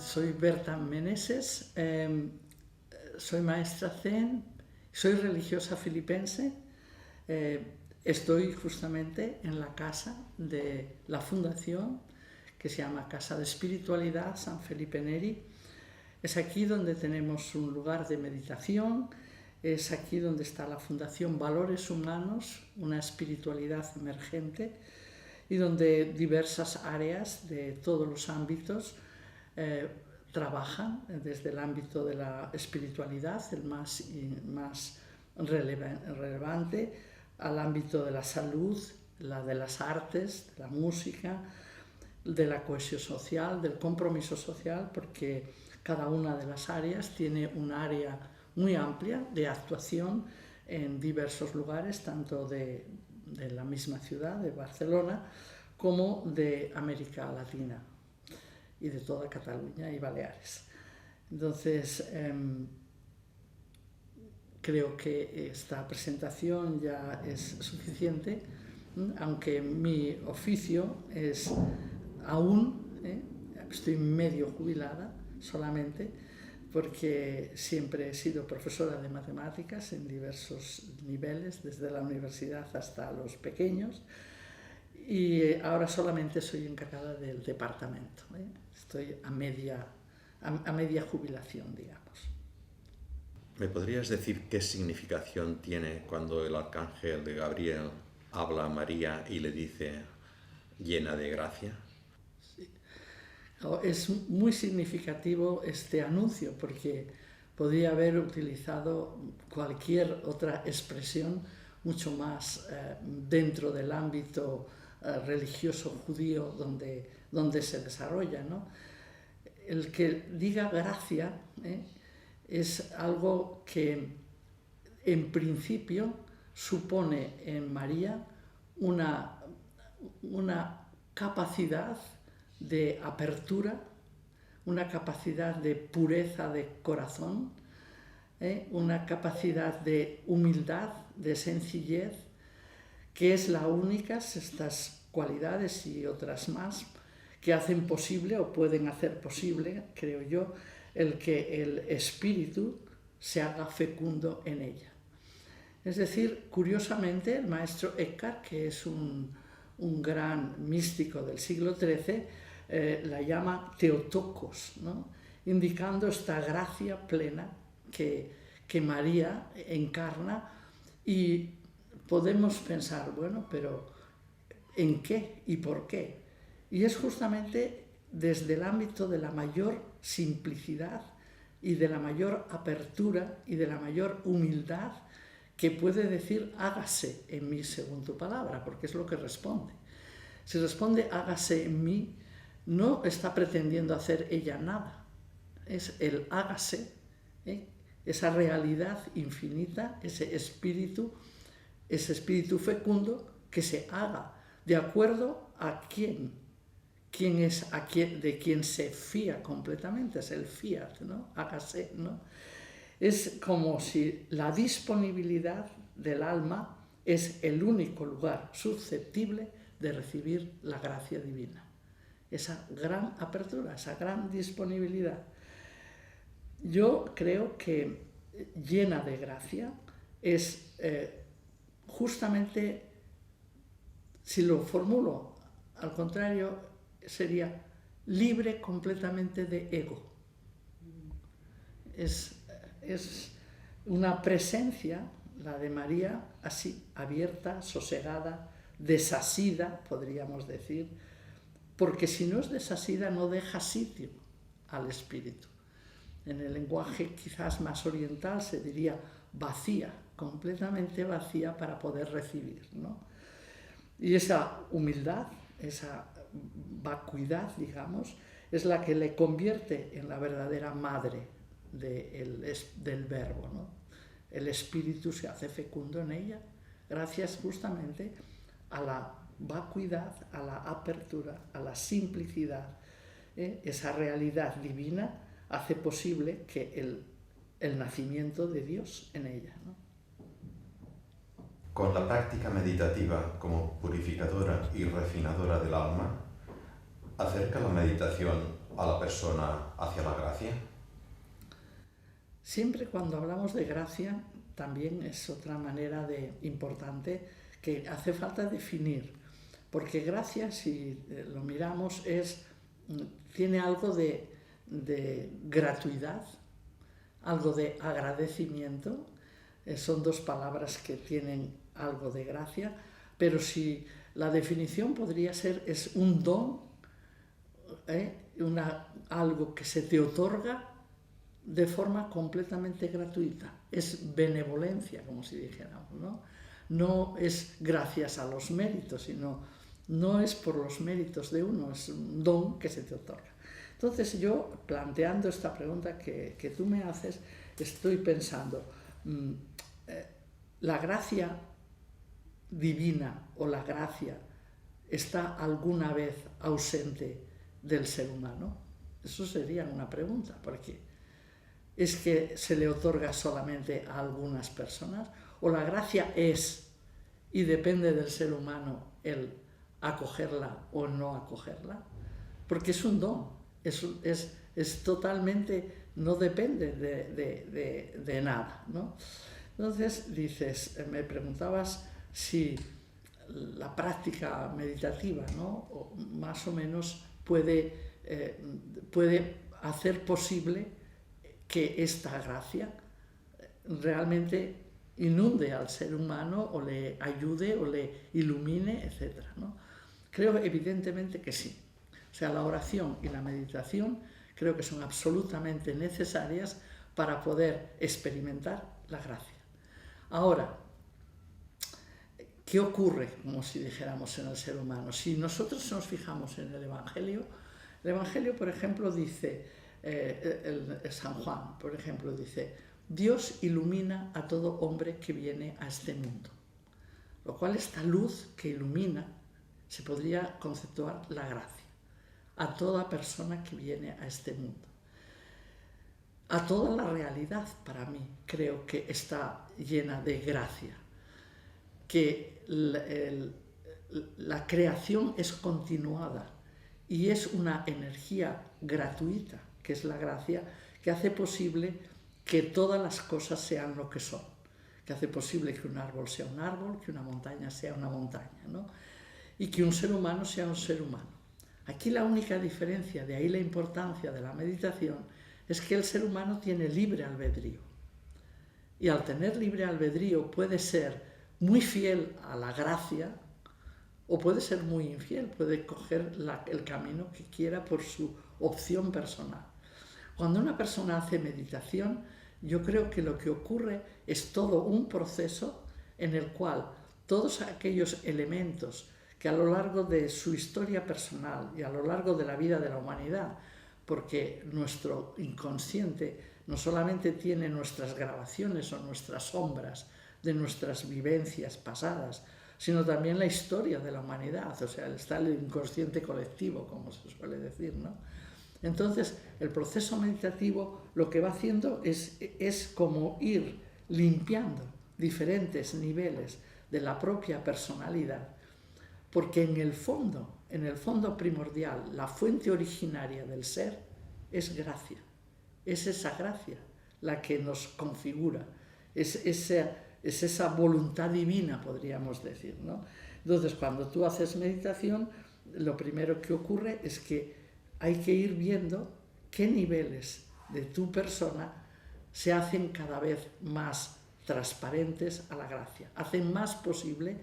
Soy Berta Meneses, soy maestra Zen, soy religiosa filipense. Estoy justamente en la casa de la fundación que se llama Casa de Espiritualidad San Felipe Neri. Es aquí donde tenemos un lugar de meditación, es aquí donde está la Fundación Valores Humanos, una espiritualidad emergente, y donde diversas áreas de todos los ámbitos trabajan desde el ámbito de la espiritualidad, el más relevante, al ámbito de la salud, la de las artes, de la música, de la cohesión social, del compromiso social, porque cada una de las áreas tiene un área muy amplia de actuación en diversos lugares, tanto de la misma ciudad, de Barcelona, como de América Latina y de toda Cataluña y Baleares. Entonces, creo que esta presentación ya es suficiente, aunque mi oficio es aún, estoy medio jubilada solamente, porque siempre he sido profesora de matemáticas en diversos niveles, desde la universidad hasta los pequeños, y ahora solamente soy encargada del departamento. Estoy a media jubilación, digamos. ¿Me podrías decir qué significación tiene cuando el arcángel de Gabriel habla a María y le dice llena de gracia? Sí. Es muy significativo este anuncio porque podría haber utilizado cualquier otra expresión mucho más dentro del ámbito religioso judío donde se desarrolla, ¿no? El que diga gracia es algo que en principio supone en María una capacidad de apertura, una capacidad de pureza de corazón, una capacidad de humildad, de sencillez, que es la única, estas cualidades y otras más, que hacen posible o pueden hacer posible, creo yo, el que el espíritu se haga fecundo en ella. Es decir, curiosamente, el maestro Eckhart, que es un gran místico del siglo XIII, la llama Theotokos, ¿no? Indicando esta gracia plena que María encarna, y podemos pensar, bueno, pero ¿en qué y por qué? Y es justamente desde el ámbito de la mayor simplicidad y de la mayor apertura y de la mayor humildad que puede decir hágase en mí según tu palabra, porque es lo que responde. Si responde hágase en mí, no está pretendiendo hacer ella nada, es el hágase, esa realidad infinita, ese espíritu fecundo que se haga de acuerdo a quién es de quien se fía completamente, es el fiat, ¿no? Hágase, ¿no? Es como si la disponibilidad del alma es el único lugar susceptible de recibir la gracia divina. Esa gran apertura, esa gran disponibilidad. Yo creo que llena de gracia es justamente, si lo formulo al contrario, sería libre completamente de ego. Es una presencia, la de María, así, abierta, sosegada, desasida, podríamos decir, porque si no es desasida no deja sitio al espíritu. En el lenguaje quizás más oriental se diría vacía, completamente vacía para poder recibir, ¿no? Y esa humildad, esa vacuidad, digamos, es la que le convierte en la verdadera madre del verbo, ¿no? El espíritu se hace fecundo en ella gracias justamente a la vacuidad, a la apertura, a la simplicidad. Esa realidad divina hace posible que el nacimiento de Dios en ella, ¿no? Con la práctica meditativa como purificadora y refinadora del alma, ¿acerca la meditación a la persona hacia la gracia? Siempre cuando hablamos de gracia, también es otra manera importante que hace falta definir, porque gracia, si lo miramos, tiene algo de gratuidad, algo de agradecimiento, son dos palabras que tienen algo de gracia, pero si la definición podría ser, es un don, algo que se te otorga de forma completamente gratuita, es benevolencia, como si dijéramos, ¿no? No es gracias a los méritos, sino no es por los méritos de uno, es un don que se te otorga. Entonces yo, planteando esta pregunta que tú me haces, estoy pensando, ¿la gracia divina o la gracia está alguna vez ausente del ser humano? Eso sería una pregunta, porque ¿es que se le otorga solamente a algunas personas? ¿O la gracia es y depende del ser humano el acogerla o no acogerla? Porque es un don, es totalmente, no depende de nada, ¿no? Entonces me preguntabas si la práctica meditativa, ¿no? O más o menos puede hacer posible que esta gracia realmente inunde al ser humano o le ayude o le ilumine, etc., ¿no? Creo evidentemente que sí. O sea, la oración y la meditación creo que son absolutamente necesarias para poder experimentar la gracia. Ahora, ¿qué ocurre, como si dijéramos, en el ser humano? Si nosotros nos fijamos en el Evangelio, por ejemplo, dice, San Juan, por ejemplo, dice, Dios ilumina a todo hombre que viene a este mundo. Lo cual esta luz que ilumina se podría conceptuar la gracia. A toda persona que viene a este mundo. A toda la realidad, para mí, creo que está llena de gracia. Que la creación es continuada y es una energía gratuita, que es la gracia, que hace posible que todas las cosas sean lo que son, que hace posible que un árbol sea un árbol, que una montaña sea una montaña, ¿no? Y que un ser humano sea un ser humano. Aquí la única diferencia, de ahí la importancia de la meditación, es que el ser humano tiene libre albedrío. Y al tener libre albedrío puede ser muy fiel a la gracia o puede ser muy infiel, puede coger el camino que quiera por su opción personal. Cuando una persona hace meditación, yo creo que lo que ocurre es todo un proceso en el cual todos aquellos elementos que a lo largo de su historia personal y a lo largo de la vida de la humanidad, porque nuestro inconsciente no solamente tiene nuestras grabaciones o nuestras sombras de nuestras vivencias pasadas, sino también la historia de la humanidad, o sea, está el inconsciente colectivo, como se suele decir, ¿no? Entonces, el proceso meditativo lo que va haciendo es como ir limpiando diferentes niveles de la propia personalidad, porque en el fondo primordial, la fuente originaria del ser es gracia. Es esa gracia la que nos configura, es esa voluntad divina, podríamos decir, ¿no? Entonces, cuando tú haces meditación, lo primero que ocurre es que hay que ir viendo qué niveles de tu persona se hacen cada vez más transparentes a la gracia, hacen más posible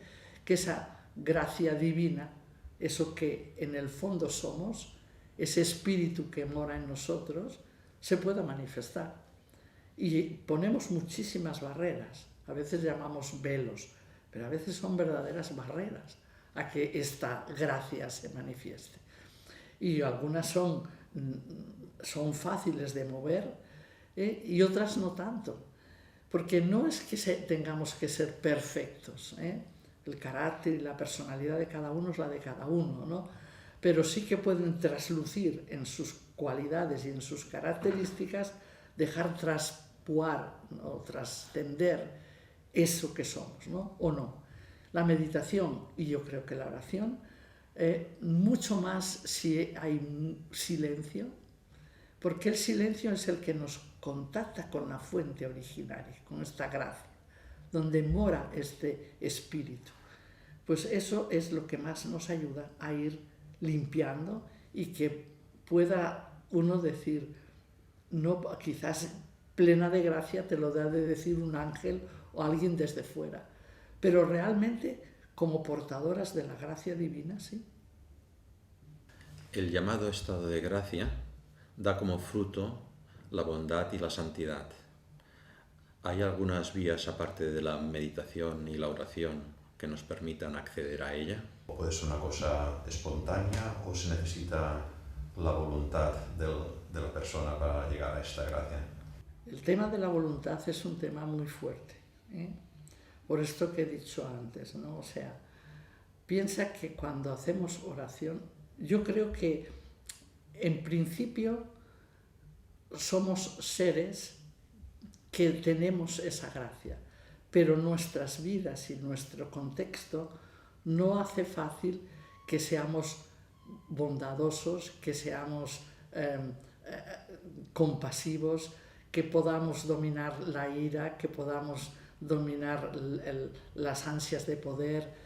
que esa gracia divina, eso que en el fondo somos, ese espíritu que mora en nosotros, se pueda manifestar. Y ponemos muchísimas barreras, a veces llamamos velos, pero a veces son verdaderas barreras a que esta gracia se manifieste. Y algunas son fáciles de mover y otras no tanto, porque no es que tengamos que ser perfectos, el carácter y la personalidad de cada uno es la de cada uno, ¿no? Pero sí que pueden traslucir en sus cualidades y en sus características, dejar traspuar o trascender eso que somos, ¿no? O no. La meditación, y yo creo que la oración, mucho más si hay silencio, porque el silencio es el que nos contacta con la fuente originaria, con esta gracia, donde mora este espíritu. Pues eso es lo que más nos ayuda a ir limpiando y que pueda uno decir, no, quizás plena de gracia te lo da de decir un ángel o alguien desde fuera, pero realmente como portadoras de la gracia divina, sí. El llamado estado de gracia da como fruto la bondad y la santidad. ¿Hay algunas vías aparte de la meditación y la oración que nos permitan acceder a ella? ¿O puede ser una cosa espontánea o se necesita la voluntad de la persona para llegar a esta gracia? El tema de la voluntad es un tema muy fuerte, ¿eh? Por esto que he dicho antes, ¿no? O sea, piensa que cuando hacemos oración, yo creo que en principio somos seres que tenemos esa gracia, pero nuestras vidas y nuestro contexto no hace fácil que seamos bondadosos, que seamos compasivos, que podamos dominar la ira, que podamos dominar las ansias de poder,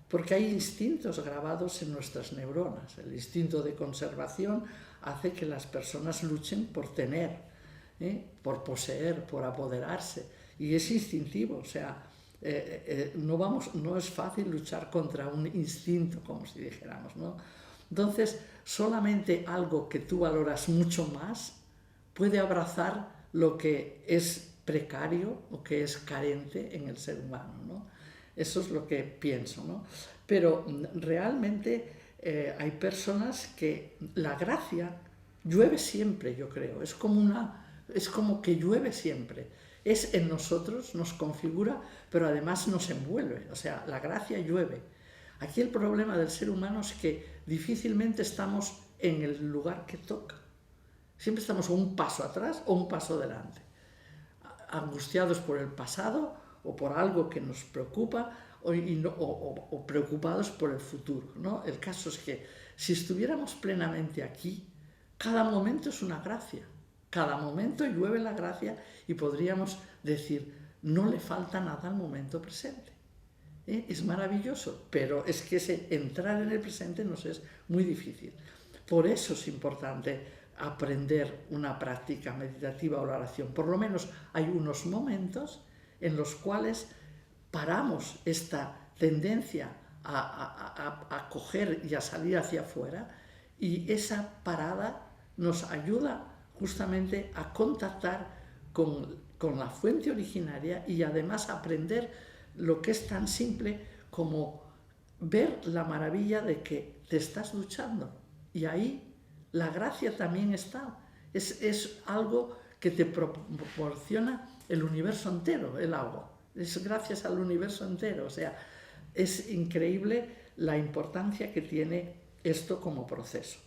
porque hay instintos grabados en nuestras neuronas. El instinto de conservación hace que las personas luchen por tener, por poseer, por apoderarse, y es instintivo, o sea, no es fácil luchar contra un instinto, como si dijéramos, ¿no? Entonces, solamente algo que tú valoras mucho más puede abrazar lo que es precario o que es carente en el ser humano, ¿no? Eso es lo que pienso, ¿no? Pero realmente hay personas que la gracia llueve siempre, yo creo, es como que llueve siempre. Es en nosotros, nos configura, pero además nos envuelve. O sea, la gracia llueve. Aquí el problema del ser humano es que difícilmente estamos en el lugar que toca. Siempre estamos un paso atrás o un paso delante. Angustiados por el pasado o por algo que nos preocupa o preocupados por el futuro, ¿no? El caso es que si estuviéramos plenamente aquí, cada momento es una gracia. Cada momento llueve la gracia y podríamos decir, no le falta nada al momento presente. Es maravilloso, pero es que entrar en el presente nos es muy difícil. Por eso es importante aprender una práctica meditativa o la oración. Por lo menos hay unos momentos en los cuales paramos esta tendencia a coger y a salir hacia afuera, y esa parada nos ayuda justamente a contactar con la fuente originaria y además aprender lo que es tan simple como ver la maravilla de que te estás duchando, y ahí la gracia también está. Es algo que te proporciona el universo entero, el agua. Es gracias al universo entero. O sea, es increíble la importancia que tiene esto como proceso.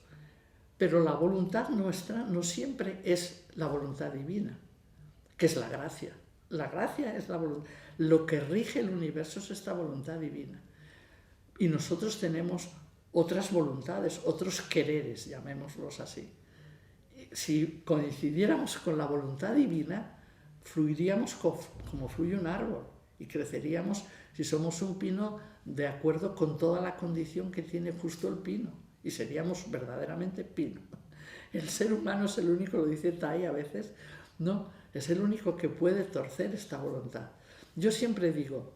Pero la voluntad nuestra no siempre es la voluntad divina, que es la gracia. La gracia es la voluntad. Lo que rige el universo es esta voluntad divina. Y nosotros tenemos otras voluntades, otros quereres, llamémoslos así. Si coincidiéramos con la voluntad divina, fluiríamos como fluye un árbol y creceríamos, si somos un pino, de acuerdo con toda la condición que tiene justo el pino, y seríamos verdaderamente pino. El ser humano es el único, lo dice Tai a veces, no, es el único que puede torcer esta voluntad. Yo siempre digo,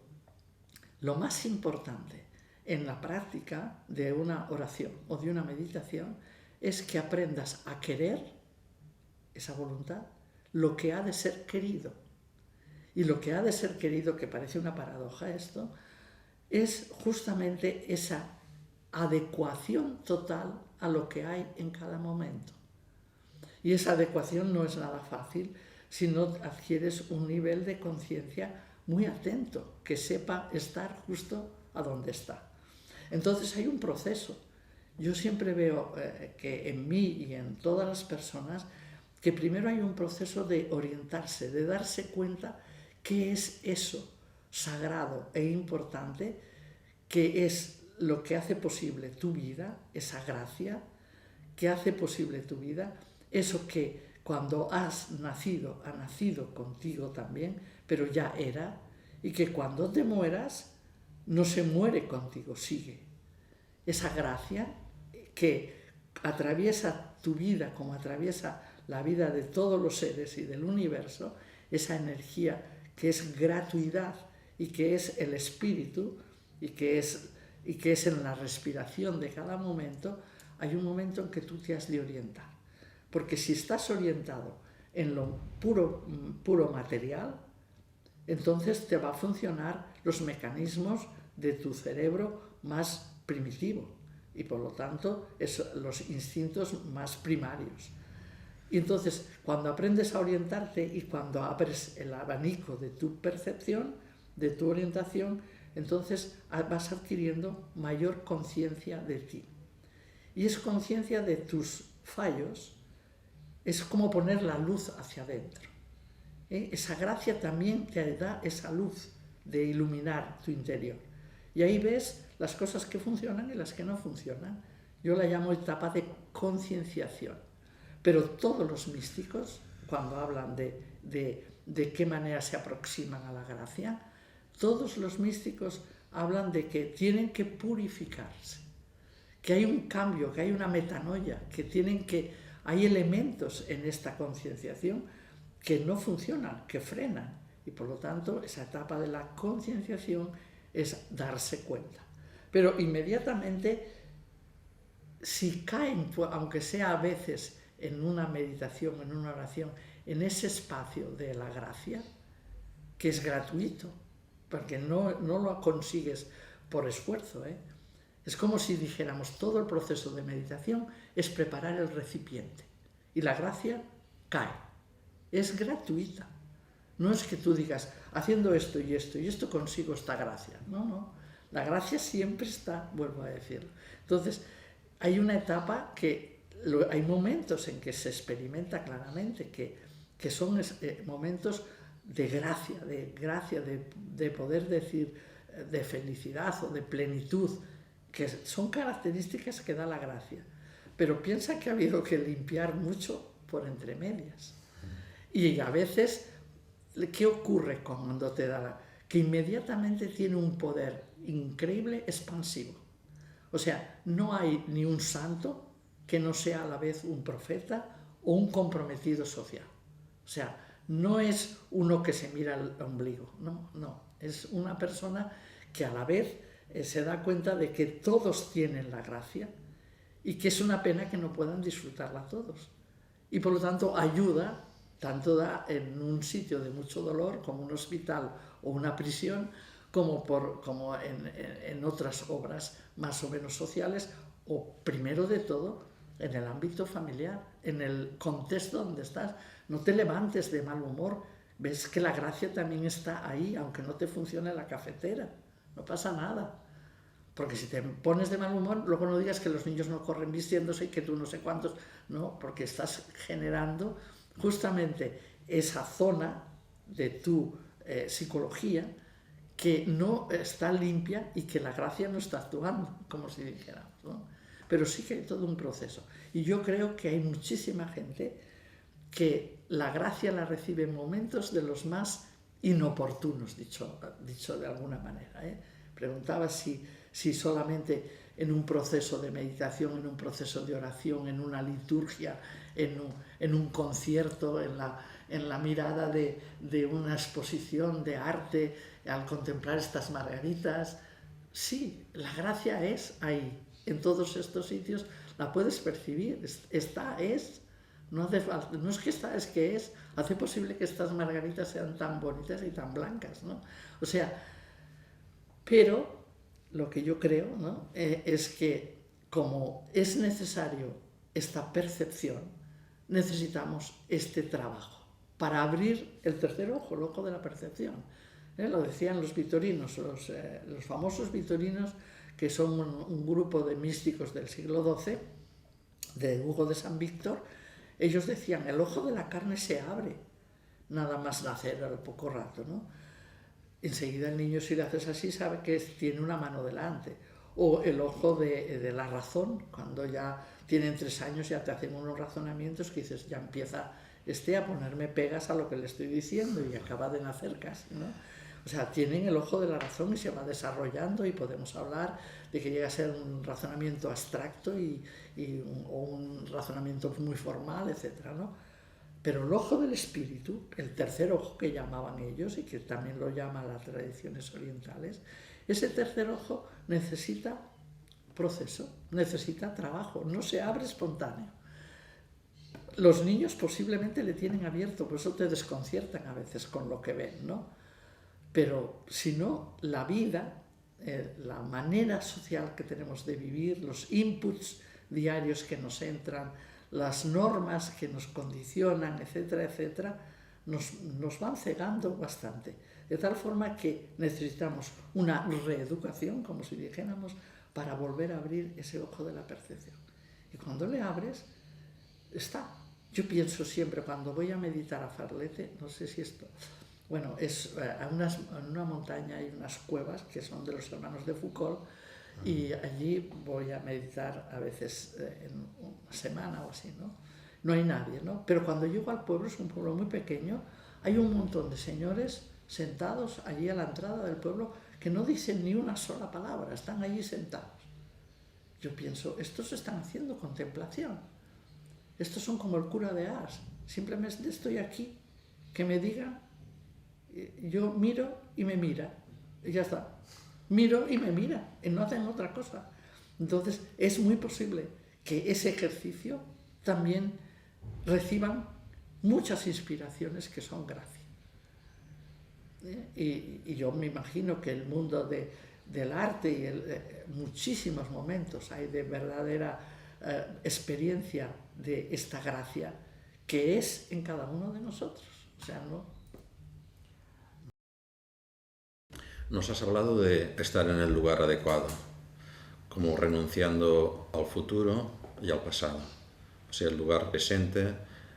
lo más importante en la práctica de una oración o de una meditación es que aprendas a querer esa voluntad, lo que ha de ser querido. Y lo que ha de ser querido, que parece una paradoja esto, es justamente esa adecuación total a lo que hay en cada momento. Y esa adecuación no es nada fácil si no adquieres un nivel de conciencia muy atento, que sepa estar justo a donde está. Entonces hay un proceso. Yo siempre veo que en mí y en todas las personas, que primero hay un proceso de orientarse, de darse cuenta qué es eso sagrado e importante, que es lo que hace posible tu vida, esa gracia que hace posible tu vida, eso que cuando has nacido, ha nacido contigo también, pero ya era, y que cuando te mueras, no se muere contigo, sigue. Esa gracia que atraviesa tu vida como atraviesa la vida de todos los seres y del universo, esa energía que es gratuidad y que es el espíritu y que es en la respiración de cada momento, hay un momento en que tú te has de orientar. Porque si estás orientado en lo puro material, entonces te va a funcionar los mecanismos de tu cerebro más primitivo y por lo tanto los instintos más primarios. Y entonces cuando aprendes a orientarte y cuando abres el abanico de tu percepción, de tu orientación, entonces vas adquiriendo mayor conciencia de ti. Y es conciencia de tus fallos, es como poner la luz hacia adentro. Esa gracia también te da esa luz de iluminar tu interior. Y ahí ves las cosas que funcionan y las que no funcionan. Yo la llamo etapa de concienciación. Pero todos los místicos, cuando hablan de qué manera se aproximan a la gracia, todos los místicos hablan de que tienen que purificarse, que hay un cambio, que hay una metanoia, que hay elementos en esta concienciación que no funcionan, que frenan. Y por lo tanto, esa etapa de la concienciación es darse cuenta. Pero inmediatamente, si caen, aunque sea a veces en una meditación, en una oración, en ese espacio de la gracia, que es gratuito, porque no lo consigues por esfuerzo, Es como si dijéramos, todo el proceso de meditación es preparar el recipiente y la gracia cae. Es gratuita. No es que tú digas, haciendo esto y esto consigo esta gracia. No. La gracia siempre está, vuelvo a decirlo. Entonces, hay una etapa hay momentos en que se experimenta claramente que son momentos de gracia, de poder decir, de felicidad o de plenitud, que son características que da la gracia. Pero piensa que ha habido que limpiar mucho por entre medias. Y a veces, ¿qué ocurre cuando te da? Que inmediatamente tiene un poder increíble, expansivo. O sea, no hay ni un santo que no sea a la vez un profeta o un comprometido social. O sea, no es uno que se mira el ombligo, no. Es una persona que a la vez se da cuenta de que todos tienen la gracia y que es una pena que no puedan disfrutarla todos. Y por lo tanto ayuda, tanto da en un sitio de mucho dolor como un hospital o una prisión, como en otras obras más o menos sociales, o primero de todo en el ámbito familiar, en el contexto donde estás. No te levantes de mal humor, ves que la gracia también está ahí, aunque no te funcione la cafetera, no pasa nada. Porque si te pones de mal humor, luego no digas que los niños no corren vistiéndose y que tú no sé cuántos, no, porque estás generando justamente esa zona de tu psicología que no está limpia y que la gracia no está actuando, como si dijéramos, ¿no? Pero sí que hay todo un proceso. Y yo creo que hay muchísima gente que la gracia la recibe en momentos de los más inoportunos, dicho de alguna manera. Preguntaba si solamente en un proceso de meditación, en un proceso de oración, en una liturgia, en un concierto, en la mirada de una exposición de arte, al contemplar estas margaritas. Sí, la gracia es ahí, en todos estos sitios la puedes percibir, no hace falta, no es que está, es que es, hace posible que estas margaritas sean tan bonitas y tan blancas, ¿no? O sea, pero lo que yo creo, ¿no? Es que como es necesario esta percepción, necesitamos este trabajo para abrir el tercer ojo, el ojo de la percepción. Lo decían los vitorinos, los famosos vitorinos, que son un grupo de místicos del siglo XII, de Hugo de San Víctor. Ellos decían, el ojo de la carne se abre, nada más nacer al poco rato, ¿no? Enseguida el niño, si le haces así, sabe que tiene una mano delante. O el ojo de la razón, cuando ya tienen 3 años, ya te hacen unos razonamientos que dices, ya empieza a ponerme pegas a lo que le estoy diciendo y acaba de nacer casi, ¿no? O sea, tienen el ojo de la razón y se va desarrollando y podemos hablar de que llega a ser un razonamiento abstracto o un razonamiento muy formal, etcétera, ¿no? Pero el ojo del espíritu, el tercer ojo que llamaban ellos y que también lo llaman las tradiciones orientales, ese tercer ojo necesita proceso, necesita trabajo, no se abre espontáneo. Los niños posiblemente le tienen abierto, por eso te desconciertan a veces con lo que ven, ¿no? Pero si no, la vida, la manera social que tenemos de vivir, los inputs diarios que nos entran, las normas que nos condicionan, etcétera, etcétera, nos van cegando bastante. De tal forma que necesitamos una reeducación, como si dijéramos, para volver a abrir ese ojo de la percepción. Y cuando le abres, está. Yo pienso siempre, cuando voy a meditar a Farlete, no sé si esto... Bueno, en una montaña hay unas cuevas que son de los hermanos de Foucault y allí voy a meditar a veces en una semana o así, ¿no? No hay nadie, ¿no? Pero cuando llego al pueblo, es un pueblo muy pequeño, hay un montón de señores sentados allí a la entrada del pueblo que no dicen ni una sola palabra, están allí sentados. Yo pienso, estos están haciendo contemplación. Estos son como el cura de Ars. Simplemente estoy aquí, que me digan. Yo miro y me mira, y ya está. Miro y me mira, y no hacen otra cosa. Entonces, es muy posible que ese ejercicio también reciban muchas inspiraciones que son gracia. Y yo me imagino que el mundo del arte y muchísimos momentos hay de verdadera experiencia de esta gracia que es en cada uno de nosotros. O sea, no. Nos has hablado de estar en el lugar adecuado, como renunciando al futuro y al pasado. O sea, el lugar presente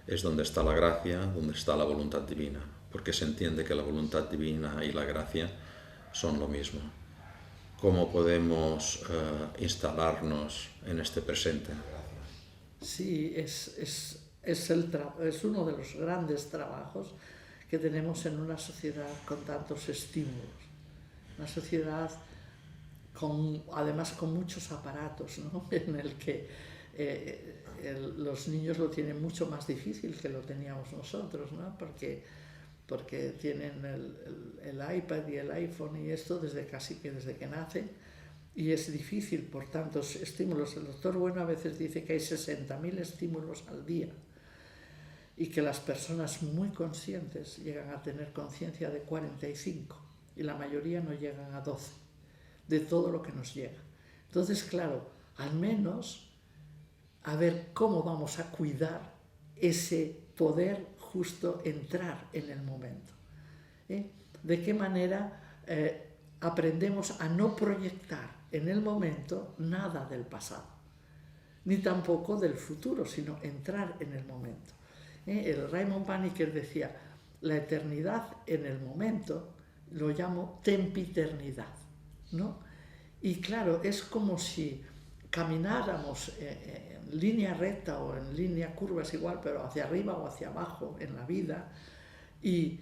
es donde está la gracia, donde está la voluntad divina, porque se entiende que la voluntad divina y la gracia son lo mismo. ¿Cómo podemos instalarnos en este presente? Sí, es uno de los grandes trabajos que tenemos en una sociedad con tantos estímulos. Una sociedad además con muchos aparatos, ¿no? En el que los niños lo tienen mucho más difícil que lo teníamos nosotros, ¿no? Porque tienen el iPad y el iPhone y esto desde que nacen, y es difícil por tantos estímulos. El doctor Bueno a veces dice que hay 60.000 estímulos al día y que las personas muy conscientes llegan a tener conciencia de 45 y la mayoría no llegan a 12 de todo lo que nos llega. Entonces, claro, al menos a ver cómo vamos a cuidar ese poder justo entrar en el momento. De qué manera aprendemos a no proyectar en el momento nada del pasado, ni tampoco del futuro, sino entrar en el momento. El Raymond Paniker decía, la eternidad en el momento lo llamo tempiternidad, ¿no? Y claro, es como si camináramos en línea recta o en línea curva, es igual, pero hacia arriba o hacia abajo en la vida, y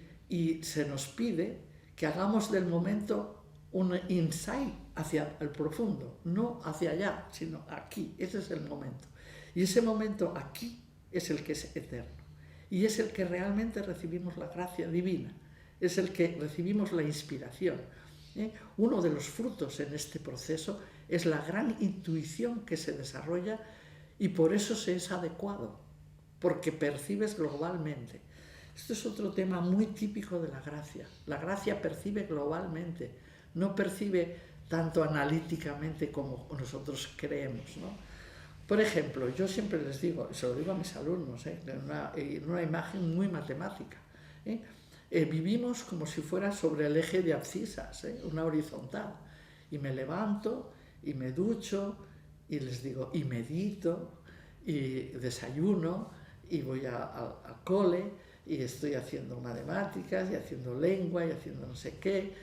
se nos pide que hagamos del momento un insight hacia el profundo, no hacia allá, sino aquí. Ese es el momento. Y ese momento aquí es el que es eterno. Y es el que realmente recibimos la gracia divina. Es el que recibimos la inspiración. Uno de los frutos en este proceso es la gran intuición que se desarrolla, y por eso se es adecuado, porque percibes globalmente. Esto es otro tema muy típico de la gracia. La gracia percibe globalmente, no percibe tanto analíticamente como nosotros creemos, ¿no? Por ejemplo, yo siempre les digo, se lo digo a mis alumnos, en una imagen muy matemática, vivimos como si fuera sobre el eje de abscisas, una horizontal, y me levanto y me ducho y les digo, y medito y desayuno y voy al cole y estoy haciendo matemáticas y haciendo lengua y haciendo no sé qué,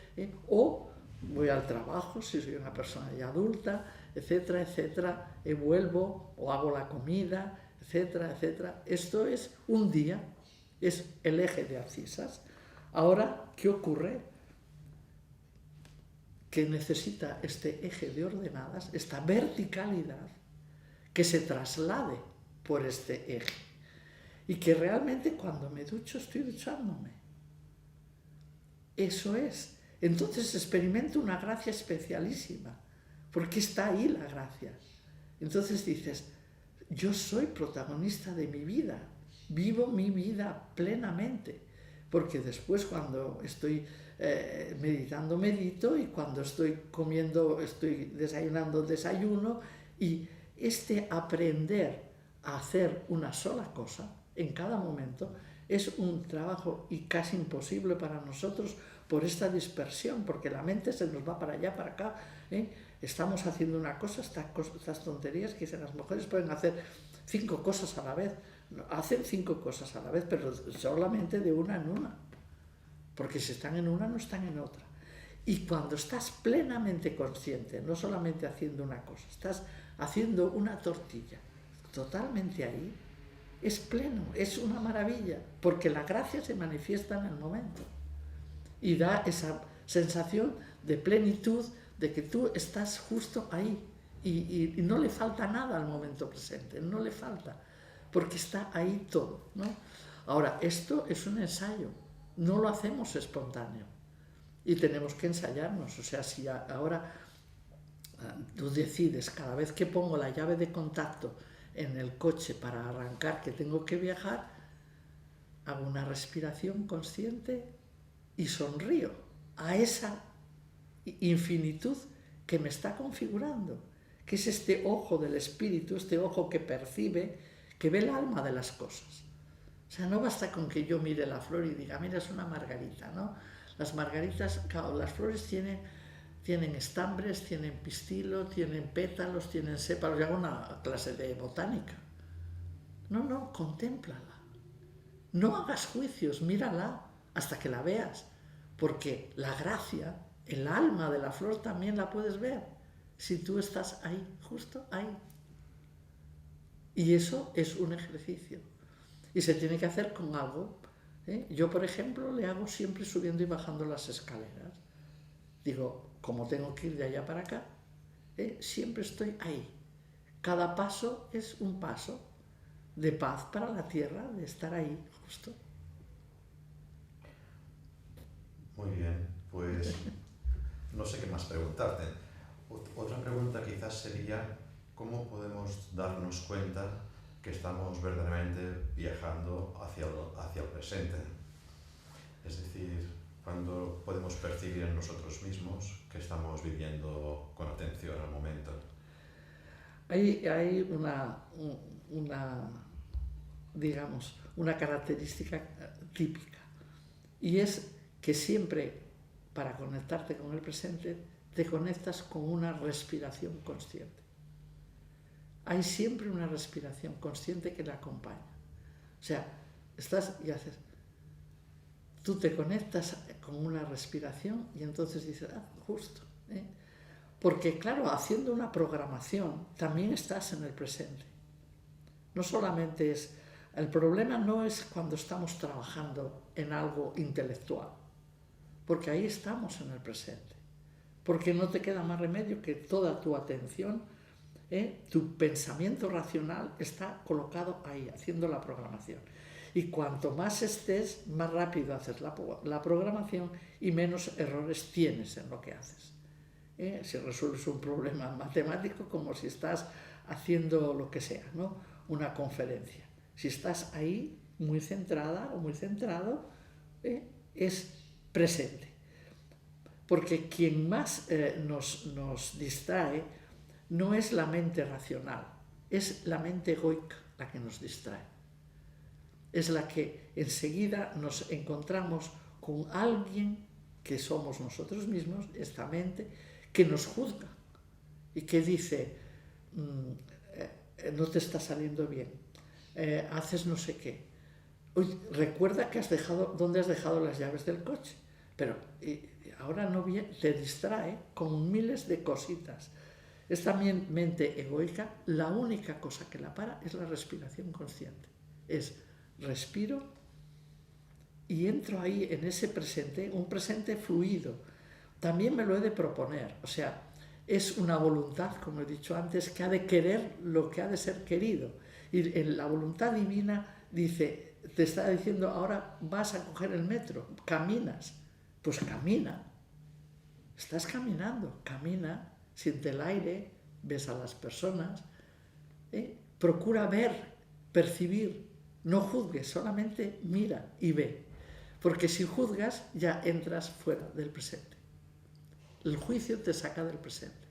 o voy al trabajo si soy una persona ya adulta etcétera, etcétera, vuelvo o hago la comida, etcétera, etcétera. Esto es un día, es el eje de abscisas. Ahora, ¿qué ocurre? Que necesita este eje de ordenadas, esta verticalidad, que se traslade por este eje. Y que realmente cuando me ducho estoy duchándome. Eso es. Entonces experimento una gracia especialísima, porque está ahí la gracia. Entonces dices, yo soy protagonista de mi vida, vivo mi vida plenamente, porque después cuando estoy meditando, medito, y cuando estoy comiendo, estoy desayunando, desayuno, y este aprender a hacer una sola cosa en cada momento es un trabajo y casi imposible para nosotros por esta dispersión, porque la mente se nos va para allá, para acá, Estamos haciendo una cosa, estas tonterías que dicen las mujeres pueden hacer 5 cosas a la vez. Hacen 5 cosas a la vez, pero solamente de una en una, porque si están en una no están en otra. Y cuando estás plenamente consciente, no solamente haciendo una cosa, estás haciendo una tortilla, totalmente ahí, es pleno, es una maravilla, porque la gracia se manifiesta en el momento y da esa sensación de plenitud, de que tú estás justo ahí y no le falta nada al momento presente, no le falta, porque está ahí todo, ¿no? Ahora, esto es un ensayo, no lo hacemos espontáneo y tenemos que ensayarnos. O sea, si ahora tú decides, cada vez que pongo la llave de contacto en el coche para arrancar, que tengo que viajar, hago una respiración consciente y sonrío a esa infinitud que me está configurando, que es este ojo del espíritu, este ojo que percibe, que ve el alma de las cosas. O sea, no basta con que yo mire la flor y diga, mira, es una margarita, ¿no? Las margaritas, claro, las flores tienen estambres, tienen pistilo, tienen pétalos, tienen sépalos. Yo hago una clase de botánica. No, contémplala. No hagas juicios, mírala hasta que la veas, porque la gracia, el alma de la flor también la puedes ver si tú estás ahí, justo ahí. Y eso es un ejercicio. Y se tiene que hacer con algo. Yo, por ejemplo, le hago siempre subiendo y bajando las escaleras. Digo, como tengo que ir de allá para acá, siempre estoy ahí. Cada paso es un paso de paz para la tierra, de estar ahí, justo. Muy bien, pues no sé qué más preguntarte. Otra pregunta quizás sería, ¿cómo podemos darnos cuenta que estamos verdaderamente viajando hacia el presente? Es decir, ¿cuándo podemos percibir en nosotros mismos que estamos viviendo con atención al momento? Hay una característica típica, y es que siempre, para conectarte con el presente, te conectas con una respiración consciente. Hay siempre una respiración consciente que la acompaña. O sea, estás y haces, tú te conectas con una respiración y entonces dices, justo. Porque claro, haciendo una programación también estás en el presente. No solamente es, el problema no es cuando estamos trabajando en algo intelectual, porque ahí estamos en el presente, porque no te queda más remedio que toda tu atención, tu pensamiento racional está colocado ahí, haciendo la programación. Y cuanto más estés, más rápido haces la programación y menos errores tienes en lo que haces. Si resuelves un problema matemático, como si estás haciendo lo que sea, ¿no? Una conferencia. Si estás ahí, muy centrada o muy centrado, es presente. Porque quien más nos distrae no es la mente racional, es la mente egoica la que nos distrae. Es la que enseguida nos encontramos con alguien que somos nosotros mismos, esta mente, que nos juzga y que dice, no te está saliendo bien, haces no sé qué. Oye, recuerda que dónde has dejado las llaves del coche, pero ahora no te distrae con miles de cositas. Esta mente egoica, la única cosa que la para es la respiración consciente. Es respiro y entro ahí en ese presente, un presente fluido. También me lo he de proponer, o sea, es una voluntad, como he dicho antes, que ha de querer lo que ha de ser querido. Y en la voluntad divina dice, te está diciendo, ahora vas a coger el metro, caminas, pues camina. Estás caminando, camina, siente el aire, ves a las personas, procura ver, percibir, no juzgues, solamente mira y ve. Porque si juzgas, ya entras fuera del presente. El juicio te saca del presente.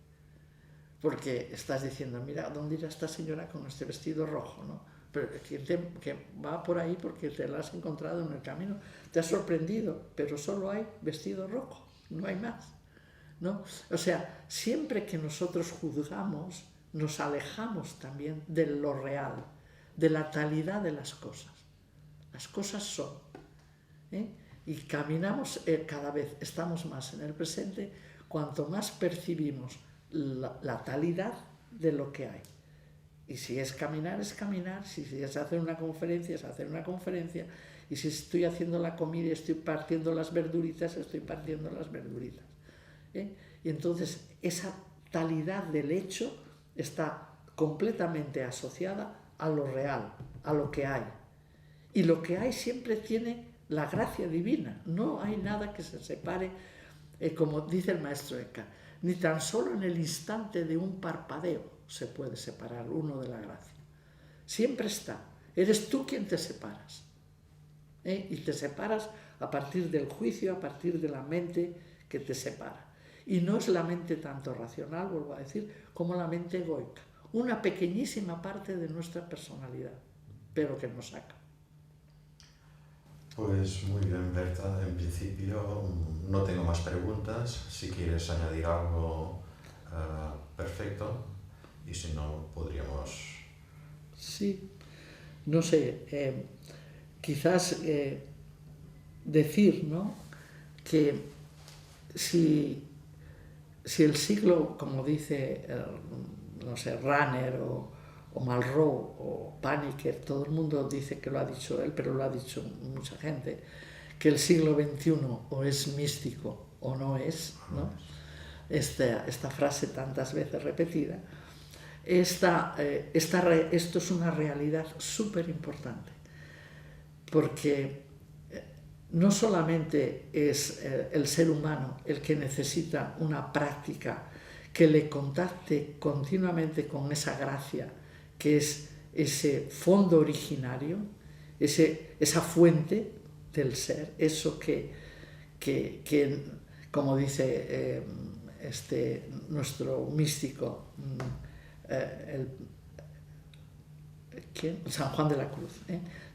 Porque estás diciendo, mira, ¿dónde irá esta señora con este vestido rojo? ¿No? Pero que va por ahí porque te la has encontrado en el camino. Te has sorprendido, pero solo hay vestido rojo, no hay más. ¿No? O sea, siempre que nosotros juzgamos, nos alejamos también de lo real, de la talidad de las cosas. Las cosas son. Y caminamos cada vez, estamos más en el presente, cuanto más percibimos la talidad de lo que hay. Y si es caminar, si es hacer una conferencia, es hacer una conferencia, y si estoy haciendo la comida y estoy partiendo las verduritas, estoy partiendo las verduritas. Y entonces esa talidad del hecho está completamente asociada a lo real, a lo que hay. Y lo que hay siempre tiene la gracia divina, no hay nada que se separe, como dice el maestro Eckhart, ni tan solo en el instante de un parpadeo se puede separar uno de la gracia. Siempre está, eres tú quien te separas. Y te separas a partir del juicio, a partir de la mente que te separa. Y no es la mente tanto racional, vuelvo a decir, como la mente egoica. Una pequeñísima parte de nuestra personalidad, pero que nos saca. Pues muy bien, Berta. En principio no tengo más preguntas. Si quieres añadir algo, perfecto. Y si no, podríamos... Sí, no sé, quizás decir, ¿no?, que si el siglo, como dice, no sé, Rahner o Malraux o Paniker, todo el mundo dice que lo ha dicho él, pero lo ha dicho mucha gente, que el siglo XXI o es místico o no es, ¿no? Esta frase tantas veces repetida, esto es una realidad súper importante, porque no solamente es el ser humano el que necesita una práctica que le contacte continuamente con esa gracia, que es ese fondo originario, esa fuente del ser, eso que como dice nuestro místico, San Juan de la Cruz.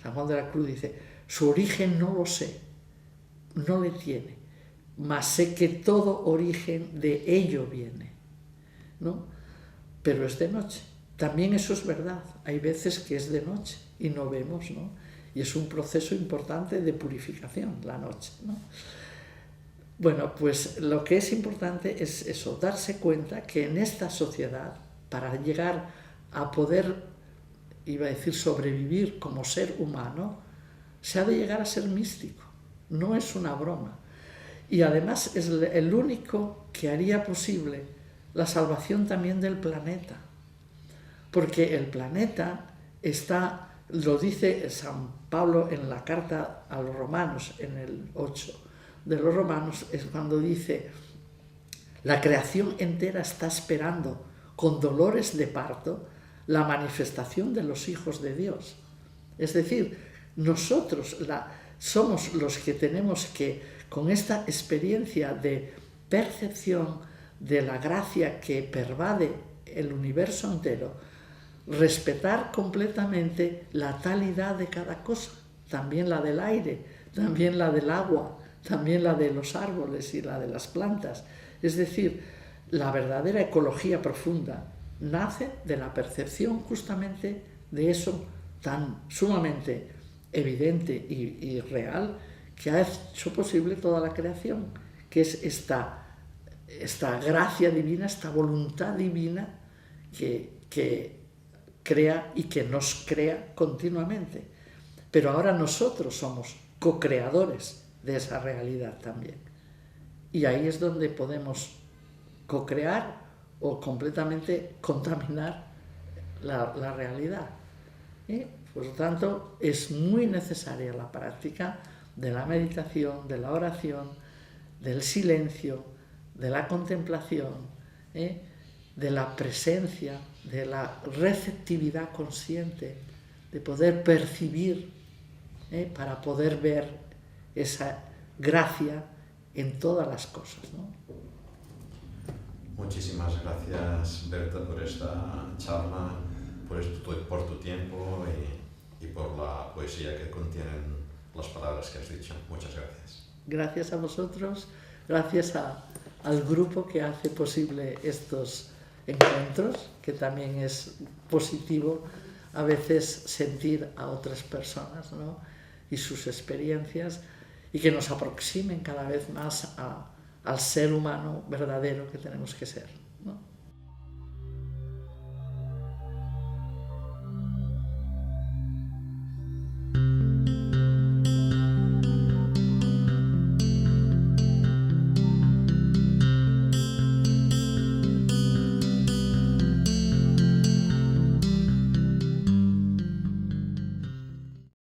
San Juan de la Cruz dice, su origen no lo sé, no le tiene, mas sé que todo origen de ello viene, ¿no? Pero es de noche. También eso es verdad, hay veces que es de noche y no vemos, ¿no? Y es un proceso importante de purificación, la noche, ¿no? Bueno, pues lo que es importante es eso, darse cuenta que en esta sociedad, para llegar a poder, iba a decir, sobrevivir como ser humano, se ha de llegar a ser místico, no es una broma. Y además es el único que haría posible la salvación también del planeta, porque el planeta está, lo dice San Pablo en la carta a los romanos, en el 8 de los romanos, es cuando dice, la creación entera está esperando con dolores de parto la manifestación de los hijos de Dios. Es decir, nosotros somos los que tenemos que, con esta experiencia de percepción de la gracia que pervade el universo entero, respetar completamente la talidad de cada cosa, también la del aire, también la del agua, también la de los árboles y la de las plantas. Es decir, la verdadera ecología profunda nace de la percepción justamente de eso tan sumamente evidente y real que ha hecho posible toda la creación, que es esta esta gracia divina, esta voluntad divina que crea y que nos crea continuamente. Pero ahora nosotros somos co-creadores de esa realidad también. Y ahí es donde podemos co-crear o completamente contaminar la realidad. Por lo tanto, es muy necesaria la práctica de la meditación, de la oración, del silencio, de la contemplación, de la presencia, de la receptividad consciente, de poder percibir, para poder ver esa gracia en todas las cosas, ¿no? Muchísimas gracias, Berta, por esta charla, por tu tiempo y por la poesía que contienen las palabras que has dicho. Muchas gracias. Gracias a vosotros, gracias al grupo que hace posible estos encuentros, que también es positivo a veces sentir a otras personas, ¿no? Y sus experiencias, y que nos aproximen cada vez más al ser humano verdadero que tenemos que ser.